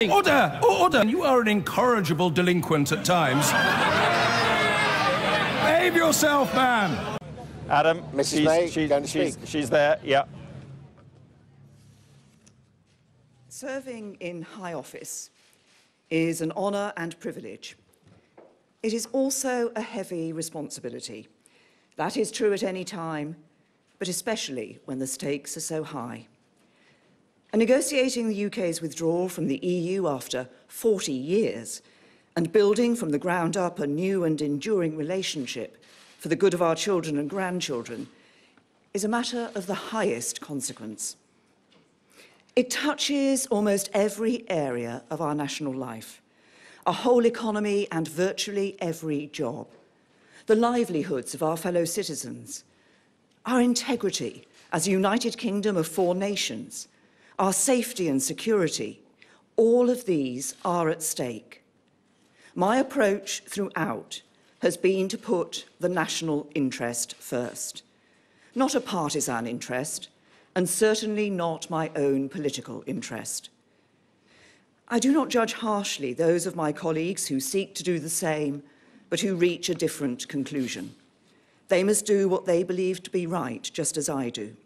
Order! Order! You are an incorrigible delinquent at times. Behave yourself, man! Adam, Mrs. May, she's there, yeah. Serving in high office is an honour and privilege. It is also a heavy responsibility. That is true at any time, but especially when the stakes are so high. And negotiating the UK's withdrawal from the EU after 40 years and building from the ground up a new and enduring relationship for the good of our children and grandchildren is a matter of the highest consequence. It touches almost every area of our national life, our whole economy and virtually every job, the livelihoods of our fellow citizens, our integrity as a United Kingdom of 4 nations, our safety and security. All of these are at stake. My approach throughout has been to put the national interest first, not a partisan interest, and certainly not my own political interest. I do not judge harshly those of my colleagues who seek to do the same, but who reach a different conclusion. They must do what they believe to be right, just as I do.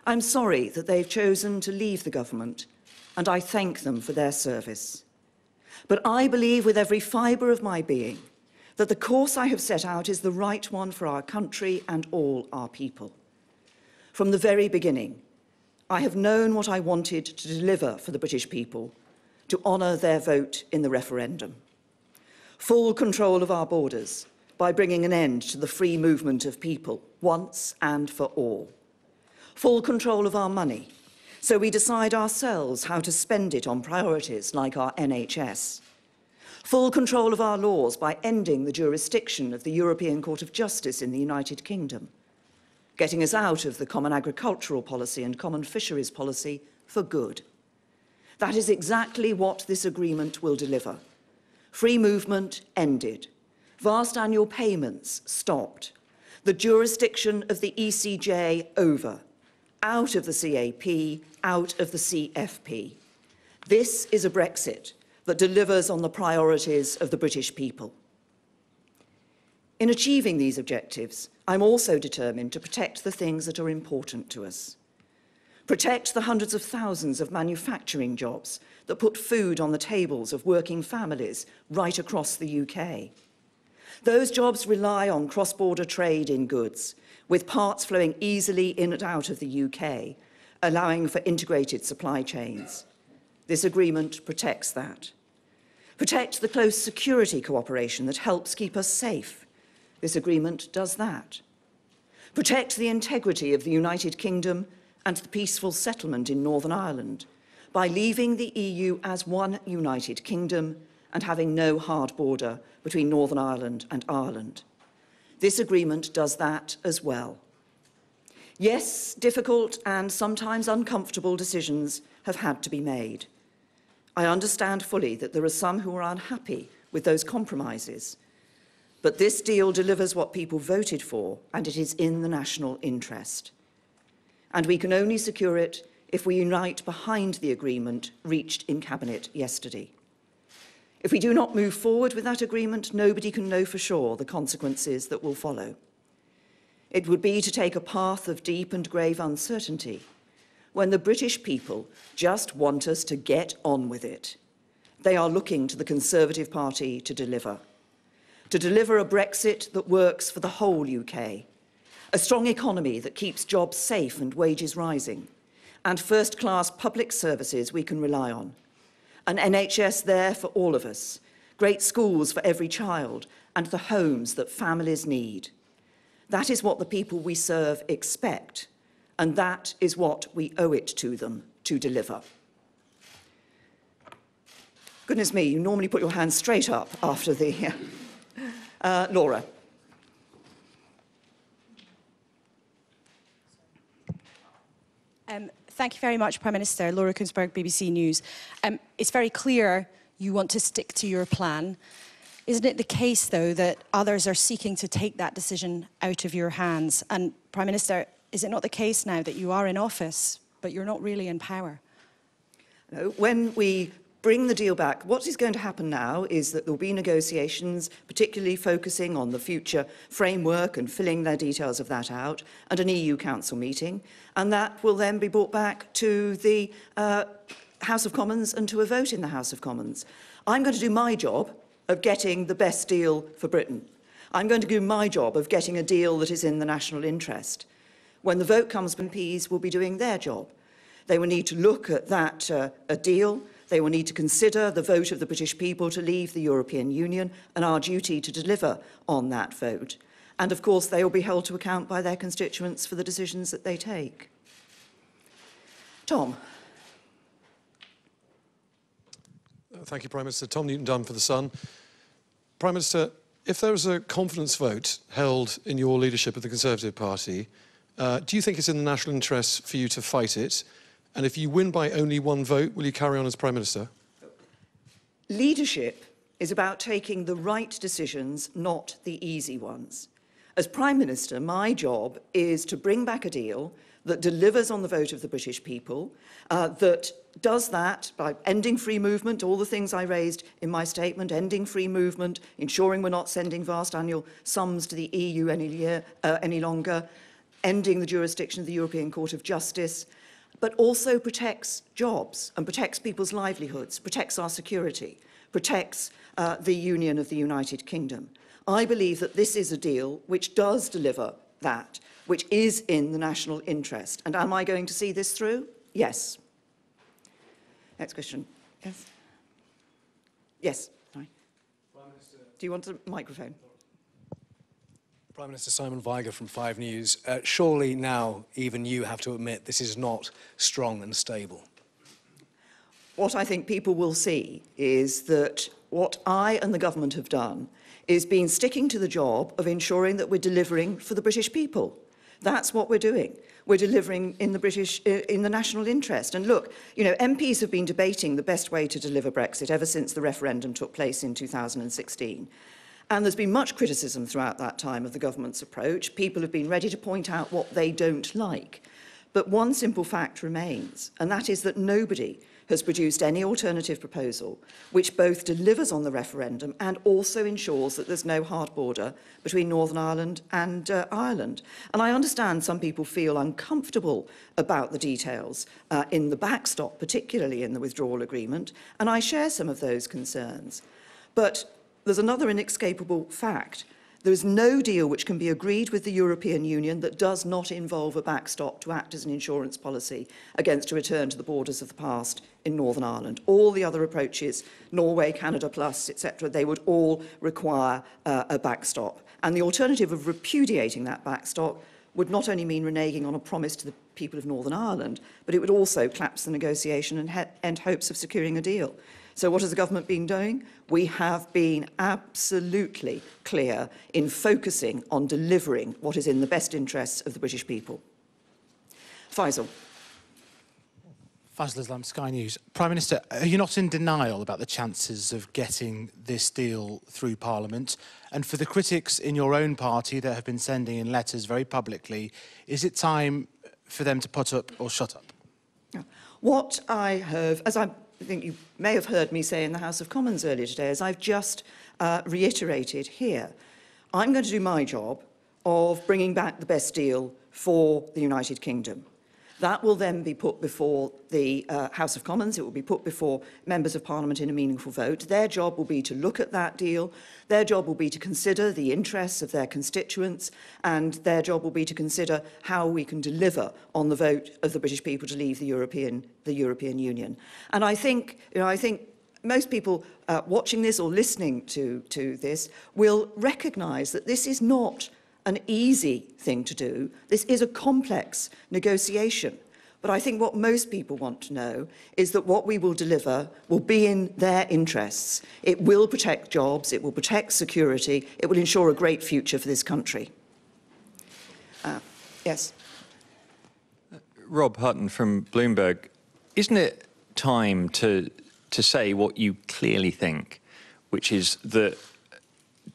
I'm sorry that they've chosen to leave the government, and I thank them for their service. But I believe with every fibre of my being that the course I have set out is the right one for our country and all our people. From the very beginning, I have known what I wanted to deliver for the British people, to honour their vote in the referendum. Full control of our borders by bringing an end to the free movement of people, once and for all. Full control of our money, so we decide ourselves how to spend it on priorities like our NHS. Full control of our laws by ending the jurisdiction of the European Court of Justice in the United Kingdom, getting us out of the common agricultural policy and common fisheries policy for good. That is exactly what this agreement will deliver. Free movement ended. Vast annual payments stopped. The jurisdiction of the ECJ over. Out of the CAP, out of the CFP. This is a Brexit that delivers on the priorities of the British people. In achieving these objectives, I'm also determined to protect the things that are important to us. Protect the hundreds of thousands of manufacturing jobs that put food on the tables of working families right across the UK. Those jobs rely on cross-border trade in goods, with parts flowing easily in and out of the UK, allowing for integrated supply chains. This agreement protects that. Protect the close security cooperation that helps keep us safe. This agreement does that. Protect the integrity of the United Kingdom and the peaceful settlement in Northern Ireland by leaving the EU as one United Kingdom and having no hard border between Northern Ireland and Ireland. This agreement does that as well. Yes, difficult and sometimes uncomfortable decisions have had to be made. I understand fully that there are some who are unhappy with those compromises. But this deal delivers what people voted for, and it is in the national interest. And we can only secure it if we unite behind the agreement reached in Cabinet yesterday. If we do not move forward with that agreement, nobody can know for sure the consequences that will follow. It would be to take a path of deep and grave uncertainty when the British people just want us to get on with it. They are looking to the Conservative Party to deliver a Brexit that works for the whole UK, a strong economy that keeps jobs safe and wages rising, and first-class public services we can rely on. An NHS there for all of us, great schools for every child, and the homes that families need. That is what the people we serve expect, and that is what we owe it to them to deliver. Goodness me, you normally put your hands straight up after the... Laura. Thank you very much, Prime Minister. Laura Kunsberg, BBC News. It's very clear you want to stick to your plan. Isn't it the case, though, that others are seeking to take that decision out of your hands? And, Prime Minister, is it not the case now that you are in office, but you're not really in power? No, when we bring the deal back. What is going to happen now is that there will be negotiations, particularly focusing on the future framework and filling their details of that out, and an EU Council meeting, and that will then be brought back to the House of Commons and to a vote in the House of Commons. I'm going to do my job of getting the best deal for Britain. I'm going to do my job of getting a deal that is in the national interest. When the vote comes, MPs will be doing their job. They will need to look at that a deal. They will need to consider the vote of the British people to leave the European Union and our duty to deliver on that vote. And of course, they will be held to account by their constituents for the decisions that they take. Tom. Thank you, Prime Minister. Tom Newton-Dunn for The Sun. Prime Minister, if there was a confidence vote held in your leadership of the Conservative Party, do you think it's in the national interest for you to fight it? And if you win by only one vote, will you carry on as Prime Minister? Leadership is about taking the right decisions, not the easy ones. As Prime Minister, my job is to bring back a deal that delivers on the vote of the British people, that does that by ending free movement, all the things I raised in my statement, ending free movement, ensuring we're not sending vast annual sums to the EU any longer, ending the jurisdiction of the European Court of Justice, but also protects jobs and protects people's livelihoods, protects our security, protects the Union of the United Kingdom. I believe that this is a deal which does deliver that, which is in the national interest. And am I going to see this through? Yes. Next question. Yes? Yes. Sorry. Do you want a microphone? Prime Minister Simon Weiger from 5 News. Surely now even you have to admit this is not strong and stable. What I think people will see is that what I and the government have done is been sticking to the job of ensuring that we're delivering for the British people. That's what we're doing. We're delivering in the national interest. And look, you know, MPs have been debating the best way to deliver Brexit ever since the referendum took place in 2016. And there's been much criticism throughout that time of the government's approach. People have been ready to point out what they don't like. But one simple fact remains, and that is that nobody has produced any alternative proposal which both delivers on the referendum and also ensures that there's no hard border between Northern Ireland and Ireland. And I understand some people feel uncomfortable about the details in the backstop, particularly in the withdrawal agreement, and I share some of those concerns. But there's another inescapable fact. There is no deal which can be agreed with the European Union that does not involve a backstop to act as an insurance policy against a return to the borders of the past in Northern Ireland. All the other approaches, Norway, Canada Plus, etc., they would all require a backstop. And the alternative of repudiating that backstop would not only mean reneging on a promise to the people of Northern Ireland, but it would also collapse the negotiation and end hopes of securing a deal. So what has the government been doing? We have been absolutely clear in focusing on delivering what is in the best interests of the British people. Faisal. Faisal Islam, Sky News. Prime Minister, are you not in denial about the chances of getting this deal through Parliament? And for the critics in your own party that have been sending in letters very publicly, is it time for them to put up or shut up? What I have, as I think you may have heard me say in the House of Commons earlier today, as I've just reiterated here, I'm going to do my job of bringing back the best deal for the United Kingdom. That will then be put before the House of Commons. It will be put before members of Parliament in a meaningful vote. Their job will be to look at that deal. Their job will be to consider the interests of their constituents, and their job will be to consider how we can deliver on the vote of the British people to leave the European Union. And I think most people watching this or listening to this will recognise that this is not an easy thing to do. This is a complex negotiation. But I think what most people want to know is that what we will deliver will be in their interests. It will protect jobs, it will protect security, it will ensure a great future for this country. Yes. Rob Hutton from Bloomberg. Isn't it time to say what you clearly think, which is that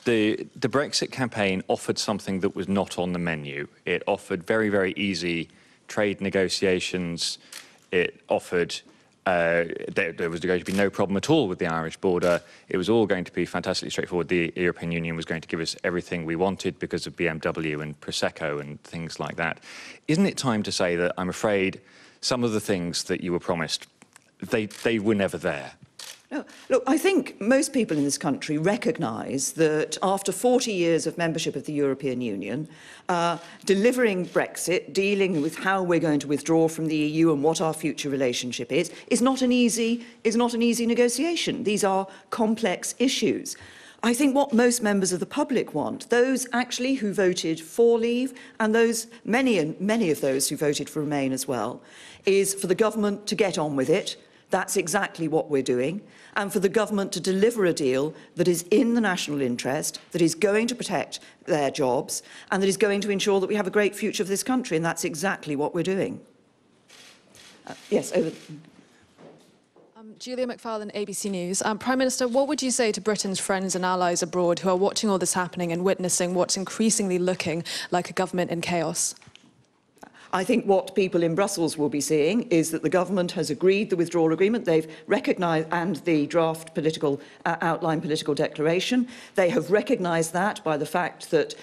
the Brexit campaign offered something that was not on the menu? It offered very, very easy trade negotiations. It offered there was going to be no problem at all with the Irish border. It was all going to be fantastically straightforward. The European Union was going to give us everything we wanted because of BMW and Prosecco and things like that. Isn't it time to say that I'm afraid some of the things that you were promised, they were never there? No, look, I think most people in this country recognise that after 40 years of membership of the European Union, delivering Brexit, dealing with how we're going to withdraw from the EU and what our future relationship is not an easy negotiation. These are complex issues. I think what most members of the public want, those actually who voted for leave and many of those who voted for Remain as well, is for the government to get on with it. That's exactly what we're doing. And for the government to deliver a deal that is in the national interest, that is going to protect their jobs, and that is going to ensure that we have a great future for this country. And that's exactly what we're doing. Yes, over. Julia McFarlane, ABC News. Prime Minister, what would you say to Britain's friends and allies abroad who are watching all this happening and witnessing what's increasingly looking like a government in chaos? I think what people in Brussels will be seeing is that the government has agreed the withdrawal agreement. They've recognised, and the draft political outline political declaration. They have recognised that by the fact that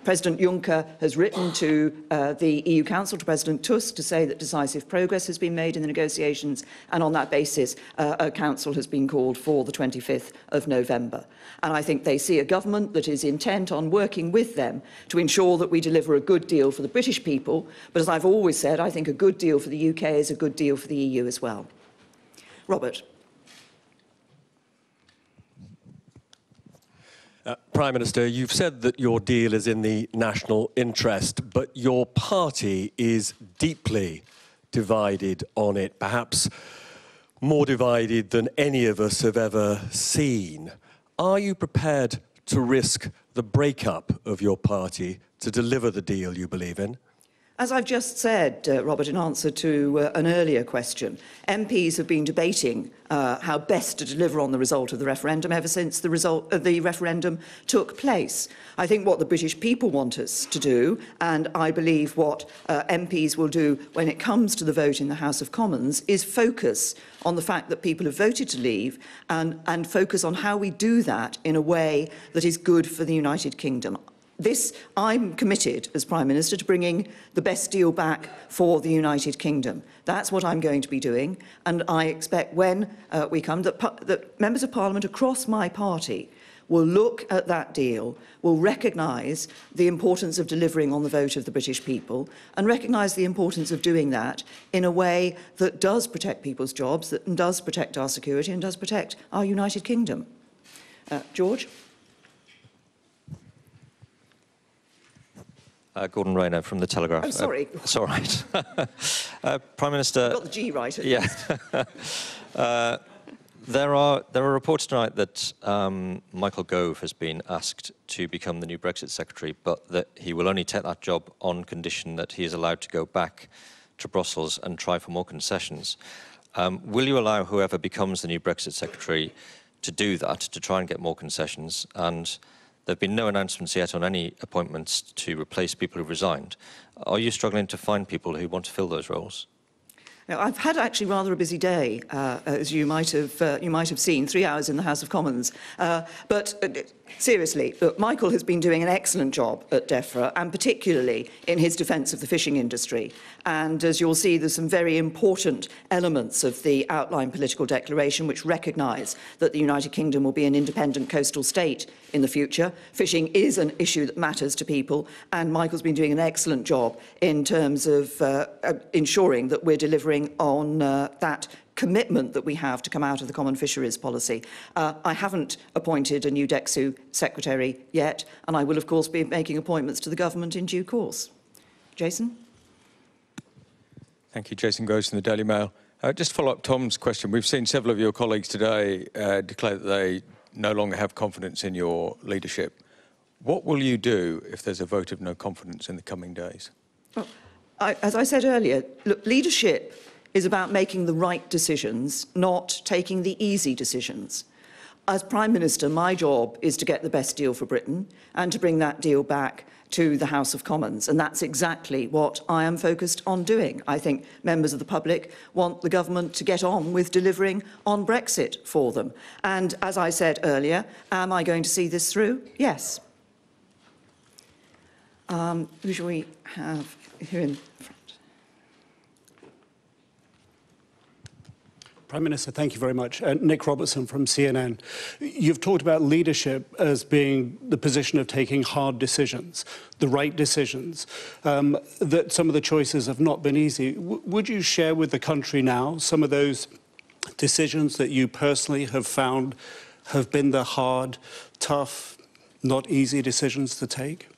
President Juncker has written to the EU Council, to President Tusk, to say that decisive progress has been made in the negotiations, and on that basis, a council has been called for the 25th of November. And I think they see a government that is intent on working with them to ensure that we deliver a good deal for the British people. But as I've always said, I think a good deal for the UK is a good deal for the EU as well. Robert. Prime Minister, you've said that your deal is in the national interest, but your party is deeply divided on it, perhaps more divided than any of us have ever seen. Are you prepared to risk the breakup of your party to deliver the deal you believe in? As I've just said, Robert, in answer to an earlier question, MPs have been debating how best to deliver on the result of the referendum ever since the result of the referendum took place. I think what the British people want us to do, and I believe what MPs will do when it comes to the vote in the House of Commons, is focus on the fact that people have voted to leave and focus on how we do that in a way that is good for the United Kingdom. I'm committed as Prime Minister to bringing the best deal back for the United Kingdom. That's what I'm going to be doing, and I expect when we come that members of Parliament across my party will look at that deal, will recognise the importance of delivering on the vote of the British people, and recognise the importance of doing that in a way that does protect people's jobs, that does protect our security, and does protect our United Kingdom. George? Gordon Rayner from The Telegraph. Oh, sorry. It's all right. Prime Minister... You got the G right, at least. There are reports tonight that Michael Gove has been asked to become the new Brexit Secretary, but that he will only take that job on condition that he is allowed to go back to Brussels and try for more concessions. Will you allow whoever becomes the new Brexit Secretary to do that, to try and get more concessions? And there have been no announcements yet on any appointments to replace people who've resigned. Are you struggling to find people who want to fill those roles? Now, I've had actually rather a busy day, as you might have seen, 3 hours in the House of Commons. But seriously, look, Michael has been doing an excellent job at DEFRA, and particularly in his defence of the fishing industry. And as you'll see, there's some very important elements of the outline political declaration which recognise that the United Kingdom will be an independent coastal state in the future. Fishing is an issue that matters to people, and Michael's been doing an excellent job in terms of ensuring that we're delivering on that commitment that we have to come out of the common fisheries policy. I haven't appointed a new DEXU secretary yet, and I will, of course, be making appointments to the government in due course. Jason? Thank you. Jason Gross from the Daily Mail. Just to follow up Tom's question, we've seen several of your colleagues today declare that they no longer have confidence in your leadership. What will you do if there's a vote of no confidence in the coming days? Well, as I said earlier, look, leadership is about making the right decisions, not taking the easy decisions. As Prime Minister, my job is to get the best deal for Britain and to bring that deal back to the House of Commons, and that's exactly what I am focused on doing. I think members of the public want the government to get on with delivering on Brexit for them. And as I said earlier, am I going to see this through? Yes. Who shall we have here in front? Prime Minister, thank you very much. Nick Robertson from CNN. You've talked about leadership as being the position of taking hard decisions, the right decisions, that some of the choices have not been easy. Would you share with the country now some of those decisions that you personally have found have been the hard, tough, not easy decisions to take?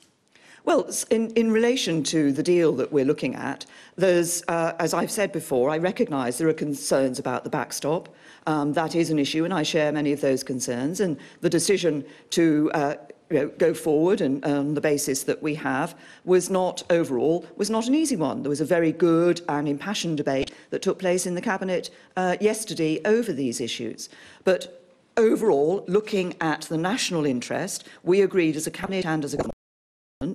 Well, in relation to the deal that we're looking at, there's, as I've said before, I recognise there are concerns about the backstop. That is an issue, and I share many of those concerns. And the decision to go forward and on the basis that we have was not an easy one. There was a very good and impassioned debate that took place in the Cabinet yesterday over these issues. But overall, looking at the national interest, we agreed as a Cabinet and as a government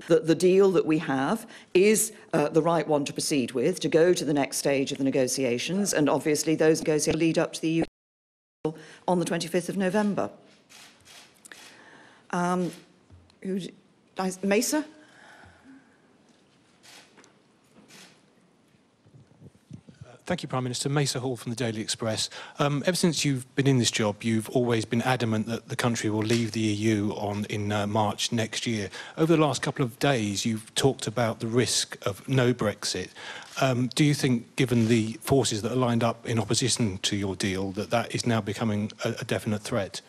that the deal that we have is the right one to proceed with, to go to the next stage of the negotiations, and obviously those negotiations lead up to the EU on the 25th of November. Mesa? Thank you, Prime Minister. Mesa Hall from the Daily Express. Ever since you've been in this job, you've always been adamant that the country will leave the EU in March next year. Over the last couple of days, you've talked about the risk of no Brexit. Do you think, given the forces that are lined up in opposition to your deal, that that is now becoming a definite threat?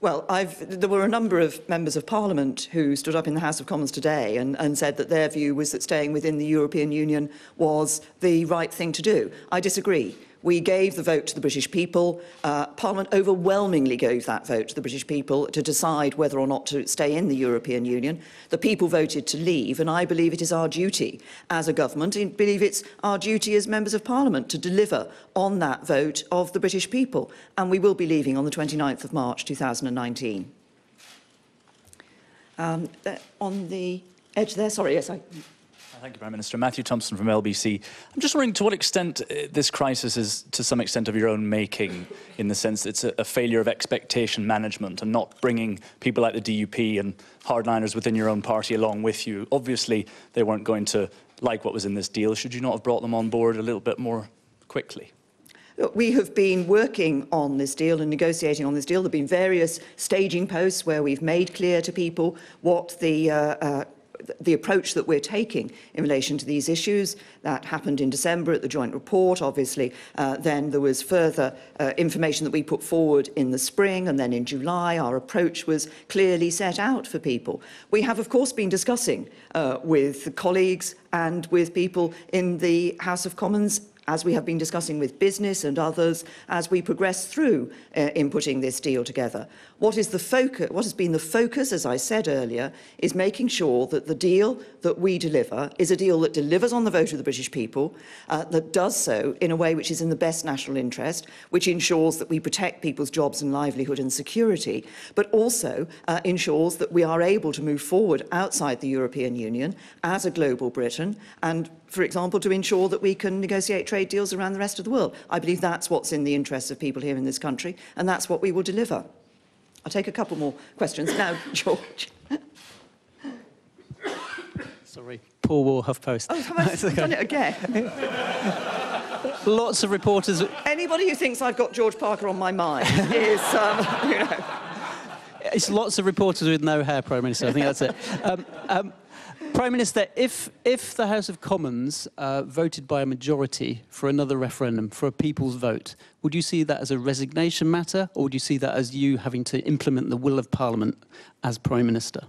Well, there were a number of members of Parliament who stood up in the House of Commons today and said that their view was that staying within the European Union was the right thing to do. I disagree. We gave the vote to the British people. Parliament overwhelmingly gave that vote to the British people to decide whether or not to stay in the European Union. The people voted to leave, and I believe it is our duty as a government, I believe it's our duty as members of Parliament to deliver on that vote of the British people. And we will be leaving on the 29th of March 2019. On the edge there, sorry, yes, Thank you, Prime Minister. Matthew Thompson from LBC. I'm just wondering to what extent this crisis is, to some extent, of your own making, in the sense that it's a failure of expectation management and not bringing people like the DUP and hardliners within your own party along with you. Obviously, they weren't going to like what was in this deal. Should you not have brought them on board a little bit more quickly? We have been working on this deal and negotiating on this deal. There have been various staging posts where we've made clear to people what the approach that we're taking in relation to these issues. That happened in December at the joint report. Obviously, then there was further information that we put forward in the spring, and then in July our approach was clearly set out for people. We have, of course, been discussing with colleagues and with people in the House of Commons, as we have been discussing with business and others as we progress through in putting this deal together. What has been the focus, as I said earlier, is making sure that the deal that we deliver is a deal that delivers on the vote of the British people, that does so in a way which is in the best national interest, which ensures that we protect people's jobs and livelihood and security, but also ensures that we are able to move forward outside the European Union as a global Britain, and, for example, to ensure that we can negotiate trade deals around the rest of the world. I believe that's what's in the interests of people here in this country, and that's what we will deliver. I'll take a couple more questions now, George. Sorry, Paul Wall, HuffPost. Oh, have I done it again? Lots of reporters... Anybody who thinks I've got George Parker on my mind is, you know... It's lots of reporters with no hair, Prime Minister. I think that's it. Prime Minister, if the House of Commons voted by a majority for another referendum, for a people's vote, would you see that as a resignation matter, or would you see that as you having to implement the will of Parliament as Prime Minister?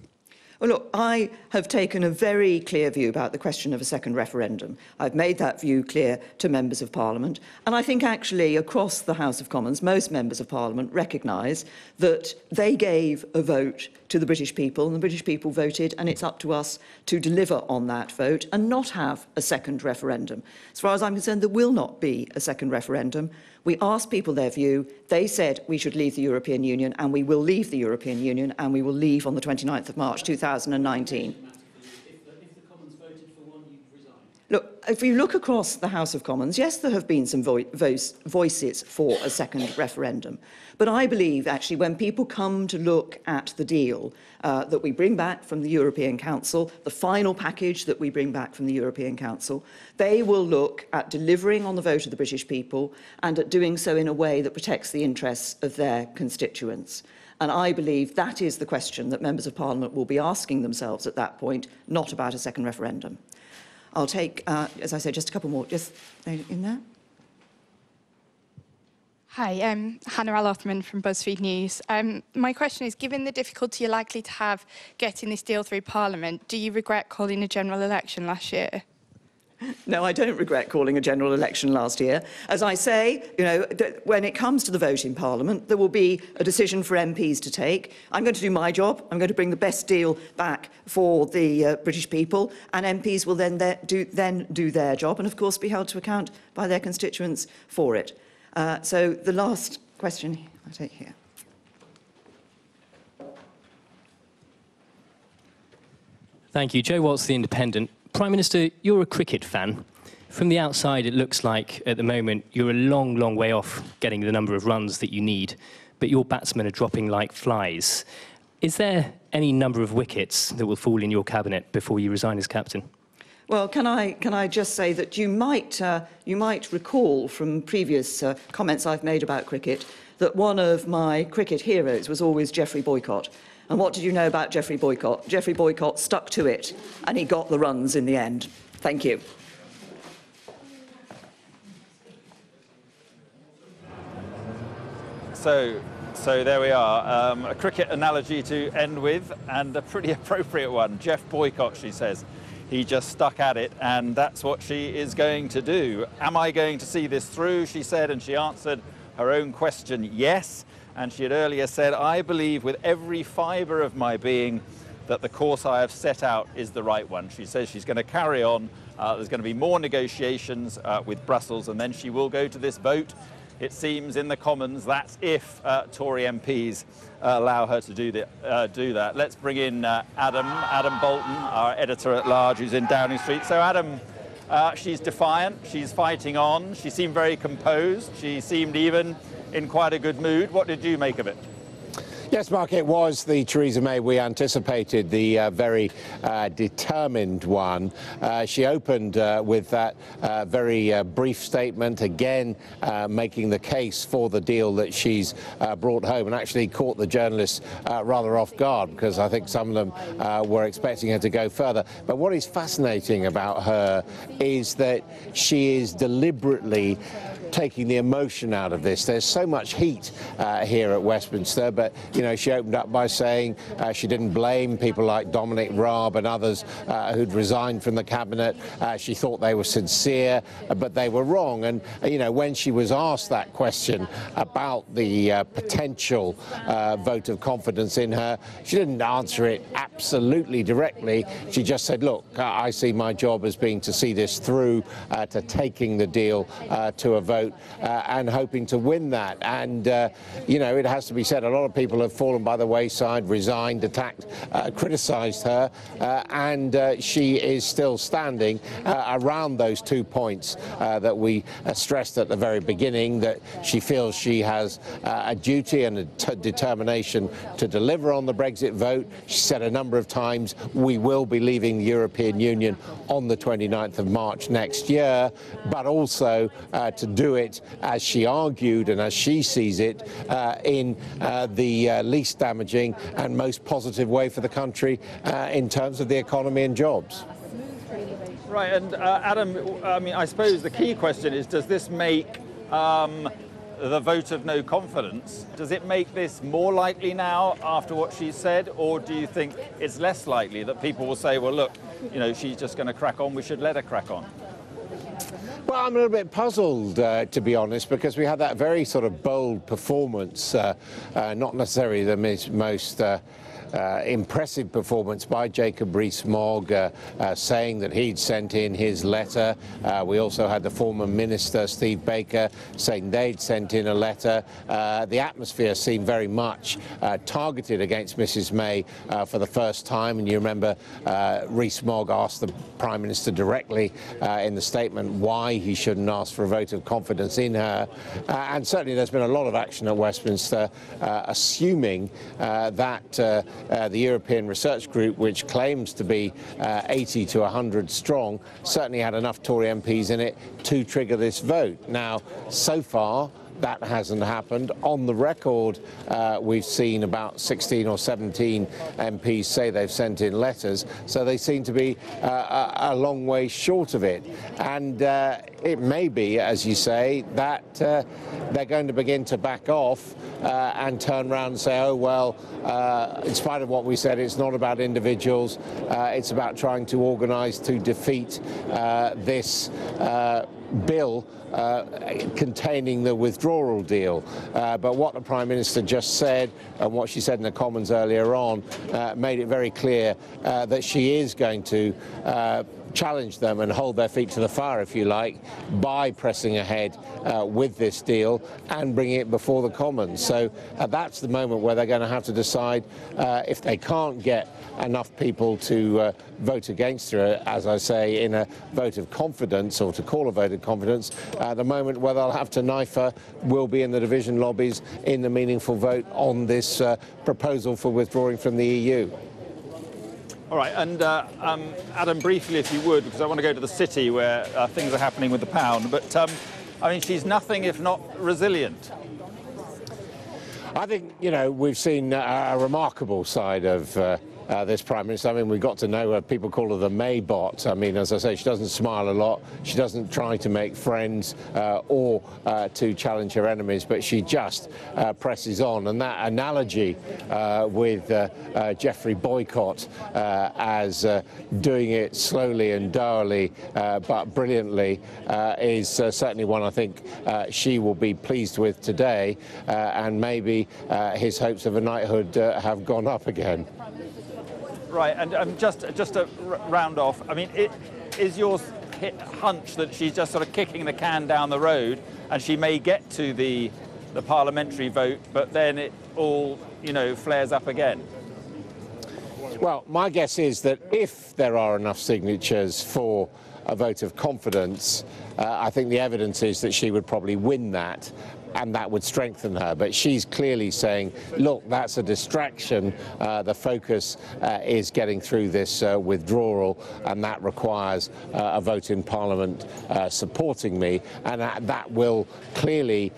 Well, look, I have taken a very clear view about the question of a second referendum. I've made that view clear to members of Parliament, and I think actually across the House of Commons, most members of Parliament recognise that they gave a vote to the British people, and the British people voted, and it's up to us to deliver on that vote and not have a second referendum. As far as I'm concerned, there will not be a second referendum. We asked people their view. They said we should leave the European Union, and we will leave the European Union, and we will leave on the 29th of March 2019. Look, if you look across the House of Commons, yes, there have been some voices for a second referendum. But I believe, actually, when people come to look at the deal that we bring back from the European Council, the final package that we bring back from the European Council, they will look at delivering on the vote of the British people and at doing so in a way that protects the interests of their constituents. And I believe that is the question that members of Parliament will be asking themselves at that point, not about a second referendum. I'll take, as I said, just a couple more. Just in there. Hi, I'm Hannah Al-Othman from BuzzFeed News. My question is, given the difficulty you're likely to have getting this deal through Parliament, do you regret calling a general election last year? No, I don't regret calling a general election last year. As I say, you know, when it comes to the vote in Parliament, there will be a decision for MPs to take. I'm going to do my job. I'm going to bring the best deal back for the British people, and MPs will then do their job and, of course, be held to account by their constituents for it. So the last question I take here. Thank you. Joe Waltz, The Independent. Prime Minister, you're a cricket fan. From the outside, it looks like, at the moment, you're a long, long way off getting the number of runs that you need, but your batsmen are dropping like flies. Is there any number of wickets that will fall in your cabinet before you resign as captain? Well, can I just say that you might recall from previous comments I've made about cricket that one of my cricket heroes was always Geoffrey Boycott. And what did you know about Geoffrey Boycott? Geoffrey Boycott stuck to it, and he got the runs in the end. Thank you. So there we are. A cricket analogy to end with, and a pretty appropriate one. Geoff Boycott, she says. He just stuck at it, and that's what she is going to do. Am I going to see this through, she said, and she answered her own question, yes. And she had earlier said, I believe with every fibre of my being that the course I have set out is the right one. She says she's going to carry on. There's going to be more negotiations with Brussels, and then she will go to this vote, it seems, in the Commons. That's if Tory MPs allow her to do that. Let's bring in Adam Bolton, our editor-at-large, who's in Downing Street. So, Adam, she's defiant. She's fighting on. She seemed very composed. She seemed even in quite a good mood. What did you make of it? Yes, Mark, it was the Theresa May we anticipated, the very determined one. She opened with that very brief statement, again making the case for the deal that she's brought home, and actually caught the journalists rather off guard, because I think some of them were expecting her to go further. But what is fascinating about her is that she is deliberately taking the emotion out of this. There's so much heat here at Westminster, but you know, she opened up by saying she didn't blame people like Dominic Raab and others who'd resigned from the cabinet. She thought they were sincere, but they were wrong. And you know, when she was asked that question about the potential vote of confidence in her, she didn't answer it absolutely directly. She just said, look, I see my job as being to see this through, to taking the deal to a vote and hoping to win that. And you know, it has to be said, a lot of people have fallen by the wayside, resigned, attacked, criticised her, and she is still standing around those 2 points that we stressed at the very beginning, that she feels she has a duty and a determination to deliver on the Brexit vote. She said a number of times, we will be leaving the European Union on the 29th of March next year, but also to do it, as she argued and as she sees it, in the least damaging and most positive way for the country in terms of the economy and jobs. Right, and Adam, I mean, I suppose the key question is, does this make the vote of no confidence. Does it make this more likely now after what she said, or do you think it's less likely that people will say, well, look, you know, she's just going to crack on, we should let her crack on? Well, I'm a little bit puzzled, to be honest, because we had that very sort of bold performance, not necessarily the most impressive performance by Jacob Rees-Mogg, saying that he'd sent in his letter. We also had the former minister, Steve Baker, saying they'd sent in a letter. The atmosphere seemed very much targeted against Mrs May for the first time, and you remember Rees-Mogg asked the Prime Minister directly in the statement why he shouldn't ask for a vote of confidence in her. And certainly there's been a lot of action at Westminster, assuming that the European Research Group, which claims to be 80 to 100 strong, certainly had enough Tory MPs in it to trigger this vote. Now, so far, that hasn't happened. On the record, we've seen about 16 or 17 MPs say they've sent in letters, so they seem to be a long way short of it. And it may be, as you say, that they're going to begin to back off and turn around and say, oh, well, in spite of what we said, it's not about individuals, it's about trying to organise to defeat this bill containing the withdrawal deal. But what the Prime Minister just said and what she said in the Commons earlier on made it very clear that she is going to challenge them and hold their feet to the fire, if you like, by pressing ahead with this deal and bringing it before the Commons. So that's the moment where they're going to have to decide if they can't get enough people to vote against her, as I say, in a vote of confidence, or to call a vote of confidence. The moment where they'll have to knife her will be in the division lobbies in the meaningful vote on this proposal for withdrawing from the EU. All right, and Adam, briefly, if you would, because I want to go to the city where things are happening with the pound, but I mean, she's nothing if not resilient. I think, you know, we've seen a remarkable side of this Prime Minister. I mean, we got to know her. People call her the May bot. I mean, as I say, she doesn't smile a lot. She doesn't try to make friends or to challenge her enemies, but she just presses on. And that analogy with Geoffrey Boycott as doing it slowly and dourly but brilliantly is certainly one I think she will be pleased with today, and maybe his hopes of a knighthood have gone up again. Right, and just to round off, I mean, is your hunch that she's just sort of kicking the can down the road and she may get to the parliamentary vote, but then it all, you know, flares up again? Well, my guess is that if there are enough signatures for a vote of confidence, I think the evidence is that she would probably win that, and that would strengthen her. But she's clearly saying, look, that's a distraction. The focus is getting through this withdrawal, and that requires a vote in Parliament supporting me. And that will clearly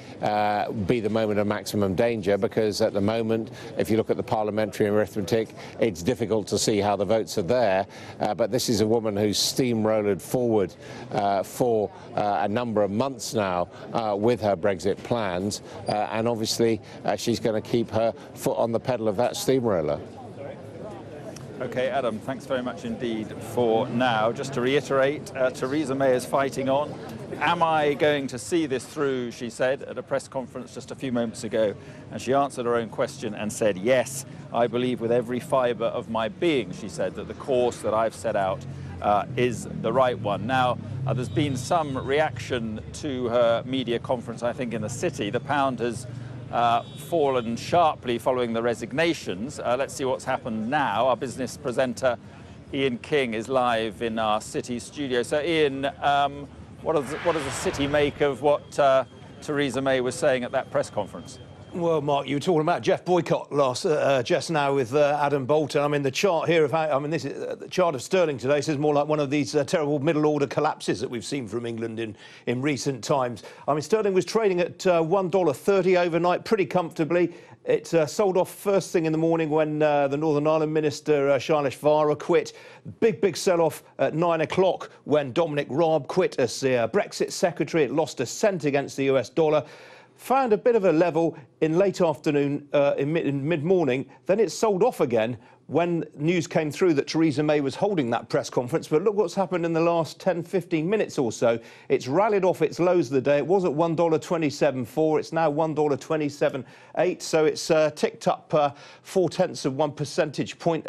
be the moment of maximum danger, because at the moment, if you look at the parliamentary arithmetic, it's difficult to see how the votes are there. But this is a woman who's steamrolled forward for a number of months now with her Brexit plan. And obviously she's going to keep her foot on the pedal of that steamroller. OK, Adam, thanks very much indeed for now. Just to reiterate, Theresa May is fighting on. Am I going to see this through, she said at a press conference just a few moments ago. And she answered her own question and said, yes, I believe with every fibre of my being, she said, that the course that I've set out is the right one. Now, there's been some reaction to her media conference, I think, in the city. The pound has fallen sharply following the resignations. Let's see what's happened now. Our business presenter, Ian King, is live in our city studio. So, Ian, what does the city make of what Theresa May was saying at that press conference? Well, Mark, you were talking about Jeff Boycott just now with Adam Bolton. I mean, the chart here of how, I mean, this is the chart of sterling today says more like one of these terrible middle-order collapses that we've seen from England in recent times. I mean, sterling was trading at $1.30 overnight pretty comfortably. It sold off first thing in the morning when the Northern Ireland Minister, Shailesh Vara, quit. Big sell-off at 9 o'clock when Dominic Raab quit as the Brexit Secretary. It lost a cent against the US dollar. found a bit of a level in late afternoon, in mid-morning, then it sold off again when news came through that Theresa May was holding that press conference. But look what's happened in the last 10, 15 minutes or so. It's rallied off its lows of the day. It was at $1.27.4. It's now $1.27.8. So it's ticked up 0.4 percentage point.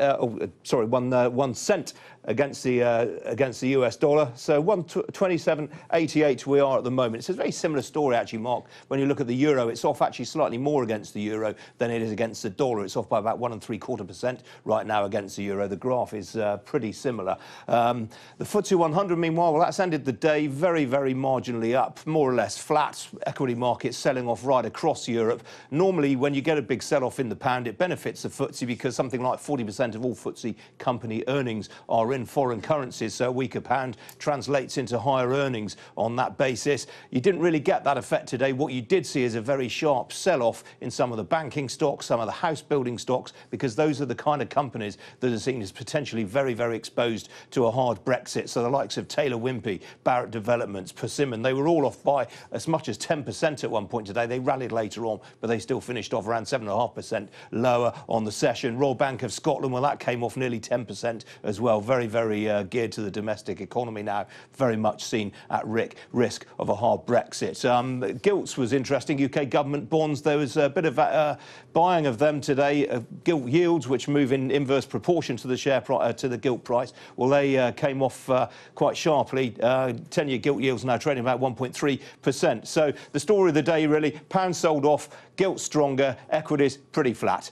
Sorry, 1 cent against the US dollar. So 127.88 we are at the moment. It's a very similar story actually, Mark. When you look at the euro, it's off actually slightly more against the euro than it is against the dollar. It's off by about 1.75% right now against the euro. The graph is pretty similar. The FTSE 100, meanwhile, well, that's ended the day very, very marginally up, more or less flat. Equity markets selling off right across Europe. Normally, when you get a big sell-off in the pound, it benefits the FTSE because something like 40% of all FTSE company earnings are in foreign currencies, so a weaker pound translates into higher earnings on that basis. You didn't really get that effect today. What you did see is a very sharp sell-off in some of the banking stocks, some of the house building stocks, because those are the kind of companies that are seen as potentially very, very exposed to a hard Brexit. So the likes of Taylor Wimpey, Barratt Developments, Persimmon, they were all off by as much as 10% at one point today. They rallied later on, but they still finished off around 7.5% lower on the session. Royal Bank of Scotland, well, that came off nearly 10% as well. Very, very geared to the domestic economy now, very much seen at risk of a hard Brexit. Gilts was interesting. UK government bonds, there was a bit of buying of them today. Gilt yields, which move in inverse proportion to the share price, to the gilt price, well, they came off quite sharply. 10-year gilt yields now trading about 1.3%. So the story of the day, really, pound sold off, gilt stronger, equities pretty flat.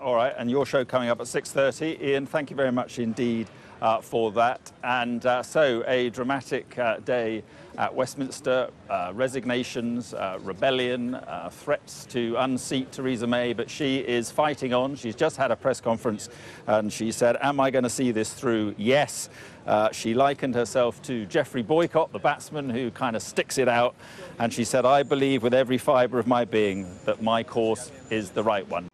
All right, and your show coming up at 6:30. Ian, thank you very much indeed for that. And so a dramatic day at Westminster, resignations, rebellion, threats to unseat Theresa May, but she is fighting on. She's just had a press conference and she said, am I going to see this through? Yes. She likened herself to Geoffrey Boycott, the batsman who kind of sticks it out. And she said, I believe with every fibre of my being that my course is the right one.